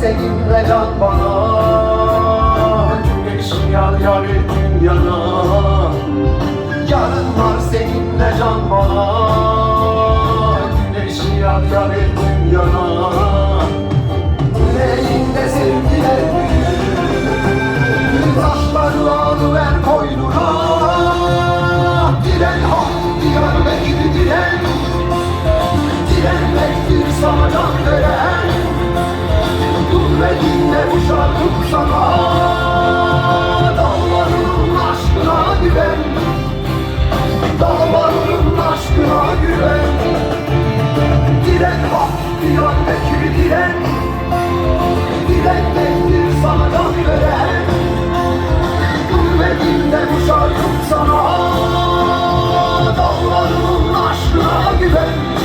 seninle can bana. Güneşim yar yar ettin yana. Yarın var seninle can bana. Güneşi yar yar ettin yana. Yüreğinde sevgiler büyür, taşları alıver koynuna. Diren hak diyar bekir diren, direnmektir sana can veren. Dur ve dinle bu şarkım sana. Dağların aşkına güven, dağların aşkına güven. Diren hak diyar bekir diren, direnmektir sana can veren. Dur ve dinle bu şarkım sana. Dağların aşkına güven.